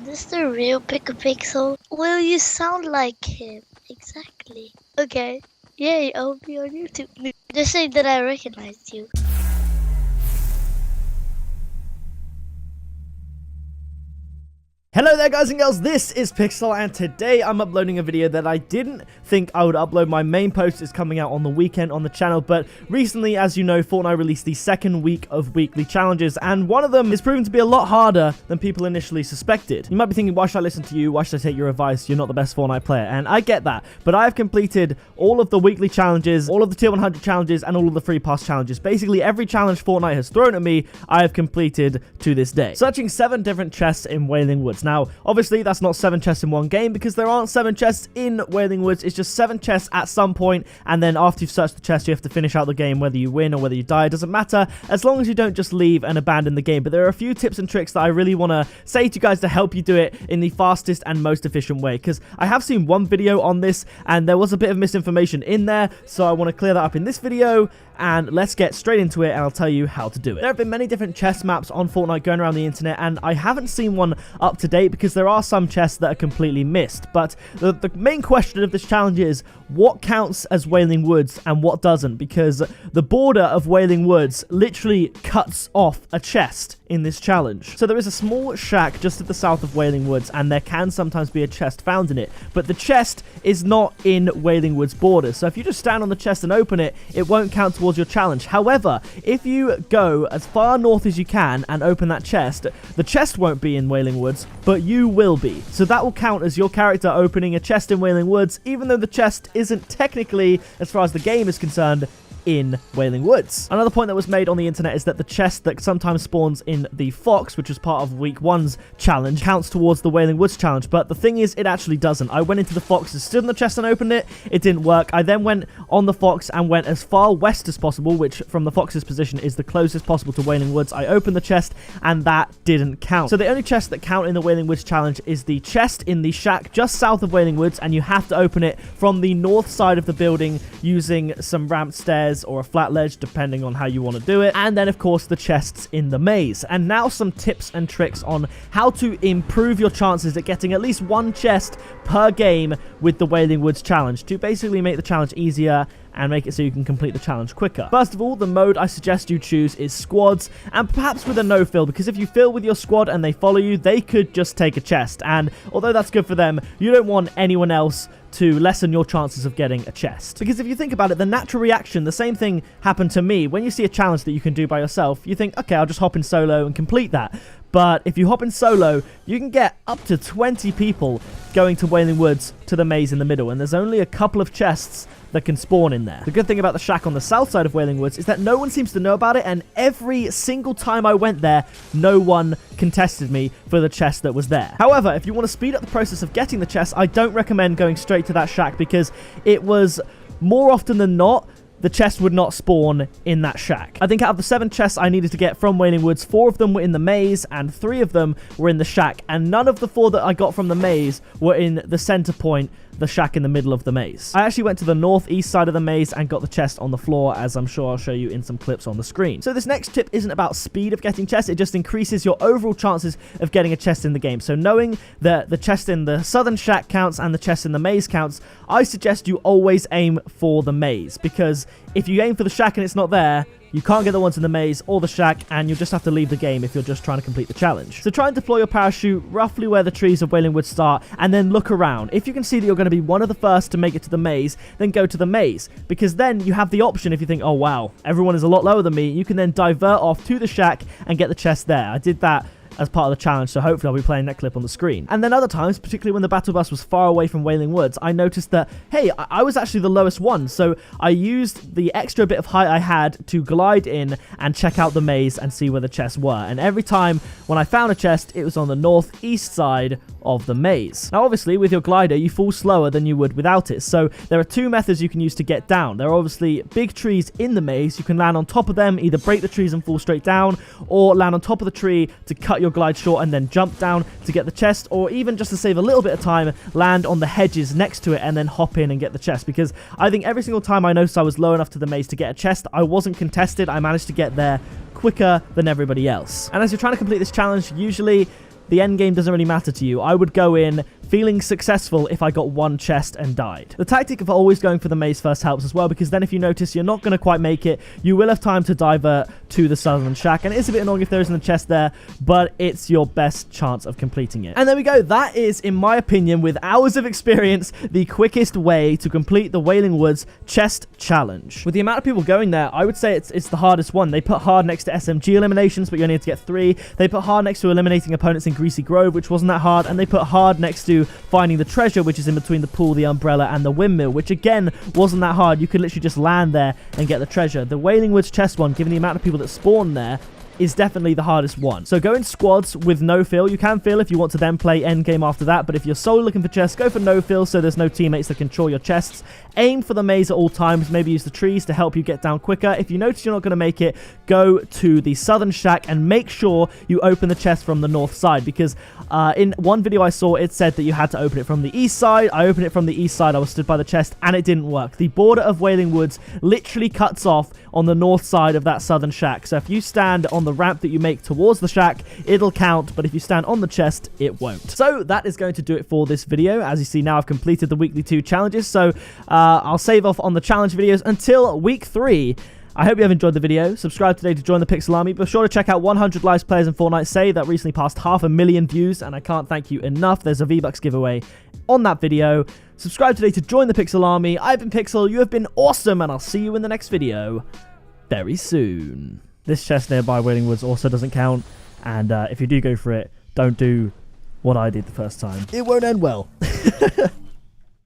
this the real pickapixel? Well, you sound like him. Exactly. Okay. Yay, I'll be on YouTube. Just say that I recognized you. Hello there guys and girls, this is Pixel and today I'm uploading a video that I didn't think I would upload. My main post is coming out on the weekend on the channel, but recently, as you know, Fortnite released the second week of weekly challenges and one of them is proving to be a lot harder than people initially suspected. You might be thinking, why should I listen to you? Why should I take your advice? You're not the best Fortnite player, and I get that, but I've completed all of the weekly challenges, all of the tier 100 challenges, and all of the free pass challenges. Basically, every challenge Fortnite has thrown at me, I have completed to this day. Searching 7 different chests in Wailing Woods. Now, obviously, that's not 7 chests in one game because there aren't 7 chests in Wailing Woods. It's just 7 chests at some point, and then after you've searched the chest, you have to finish out the game whether you win or whether you die. It doesn't matter as long as you don't just leave and abandon the game. But there are a few tips and tricks that I really want to say to you guys to help you do it in the fastest and most efficient way, because I have seen one video on this and there was a bit of misinformation in there, so I want to clear that up in this video. And let's get straight into it and I'll tell you how to do it. There have been many different chest maps on Fortnite going around the internet, and I haven't seen one up to date because there are some chests that are completely missed. But the main question of this challenge is, what counts as Wailing Woods and what doesn't? Because the border of Wailing Woods literally cuts off a chest in this challenge. So there is a small shack just at the south of Wailing Woods, and there can sometimes be a chest found in it, but the chest is not in Wailing Woods border. So if you just stand on the chest and open it, it won't count towards your challenge. However, if you go as far north as you can and open that chest, the chest won't be in Wailing Woods, but you will be. So that will count as your character opening a chest in Wailing Woods, even though the chest isn't technically, as far as the game is concerned, in Wailing Woods. Another point that was made on the internet is that the chest that sometimes spawns in the Fox, which was part of week 1's challenge, counts towards the Wailing Woods challenge, but the thing is, it actually doesn't. I went into the Fox and stood on the chest and opened it. It didn't work. I then went on the Fox and went as far west as possible, which from the Fox's position is the closest possible to Wailing Woods. I opened the chest and that didn't count. So the only chests that count in the Wailing Woods challenge is the chest in the shack just south of Wailing Woods, and you have to open it from the north side of the building using some ramped stairs or a flat ledge, depending on how you want to do it. And then, of course, the chests in the maze. And now some tips and tricks on how to improve your chances at getting at least 1 chest per game with the Wailing Woods challenge to basically make the challenge easier and make it so you can complete the challenge quicker. First of all, the mode I suggest you choose is squads, and perhaps with a no-fill, because if you fill with your squad and they follow you, they could just take a chest, and although that's good for them, you don't want anyone else to lessen your chances of getting a chest. Because if you think about it, the natural reaction, the same thing happened to me. When you see a challenge that you can do by yourself, you think, okay, I'll just hop in solo and complete that. But if you hop in solo, you can get up to 20 people going to Wailing Woods to the maze in the middle, and there's only a couple of chests that can spawn in there. The good thing about the shack on the south side of Wailing Woods is that no one seems to know about it, and every single time I went there, no one contested me for the chest that was there. However, if you want to speed up the process of getting the chest, I don't recommend going straight to that shack, because it was more often than not the chest would not spawn in that shack. I think out of the 7 chests I needed to get from Wailing Woods, 4 of them were in the maze and 3 of them were in the shack, and none of the 4 that I got from the maze were in the center point, the shack in the middle of the maze. I actually went to the northeast side of the maze and got the chest on the floor, as I'm sure I'll show you in some clips on the screen. So this next tip isn't about speed of getting chests, it just increases your overall chances of getting a chest in the game. So knowing that the chest in the southern shack counts and the chest in the maze counts, I suggest you always aim for the maze, because if you aim for the shack and it's not there, you can't get the ones in the maze or the shack, and you'll just have to leave the game if you're just trying to complete the challenge. So try and deploy your parachute roughly where the trees of Wailing Woods start, and then look around. If you can see that you're going to be one of the first to make it to the maze, then go to the maze, because then you have the option, if you think, oh wow, everyone is a lot lower than me, you can then divert off to the shack and get the chest there. I did that as part of the challenge, so hopefully I'll be playing that clip on the screen. And then other times, particularly when the battle bus was far away from Wailing Woods, I noticed that, hey, I was actually the lowest one, so I used the extra bit of height I had to glide in and check out the maze and see where the chests were. And every time when I found a chest, it was on the northeast side of the maze. Now obviously with your glider you fall slower than you would without it, so there are 2 methods you can use to get down. There are obviously big trees in the maze. You can land on top of them, either break the trees and fall straight down, or land on top of the tree to cut your glide short and then jump down to get the chest, or even just to save a little bit of time, land on the hedges next to it and then hop in and get the chest. Because I think every single time I noticed I was low enough to the maze to get a chest, I wasn't contested. I managed to get there quicker than everybody else. And as you're trying to complete this challenge, usually the end game doesn't really matter to you, I would go in feeling successful if I got one chest and died. The tactic of always going for the maze first helps as well, because then if you notice you're not going to quite make it, you will have time to divert to the southern shack, and it is a bit annoying if there isn't a chest there, but it's your best chance of completing it. And there we go. That is, in my opinion, with hours of experience, the quickest way to complete the Wailing Woods chest challenge. With the amount of people going there, I would say it's the hardest one. They put hard next to SMG eliminations, but you only need to get 3. They put hard next to eliminating opponents in Greasy Grove, which wasn't that hard, and they put hard next to finding the treasure, which is in between the pool, the umbrella, and the windmill, which again wasn't that hard. You could literally just land there and get the treasure. The Wailing Woods chest one, given the amount of people that spawn there, is definitely the hardest one. So go in squads with no fill. You can fill if you want to then play endgame after that, but if you're solo looking for chests, go for no fill so there's no teammates that control your chests. Aim for the maze at all times. Maybe use the trees to help you get down quicker. If you notice you're not going to make it, go to the southern shack and make sure you open the chest from the north side, because in one video I saw, it said that you had to open it from the east side. I opened it from the east side. I was stood by the chest and it didn't work. The border of Wailing Woods literally cuts off on the north side of that southern shack. So if you stand on the ramp that you make towards the shack, it'll count, but if you stand on the chest, it won't. So that is going to do it for this video. As you see now, I've completed the weekly 2 challenges, so I'll save off on the challenge videos until week 3. I hope you have enjoyed the video. Subscribe today to join the Pixel Army. Be sure to check out 100 Lives Players in Fortnite Say. That recently passed 500,000 views, and I can't thank you enough. There's a V-Bucks giveaway on that video. Subscribe today to join the Pixel Army. I've been Pixel. You have been awesome, and I'll see you in the next video very soon. This chest nearby Wailing Woods also doesn't count, and if you do go for it, don't do what I did the first time. It won't end well.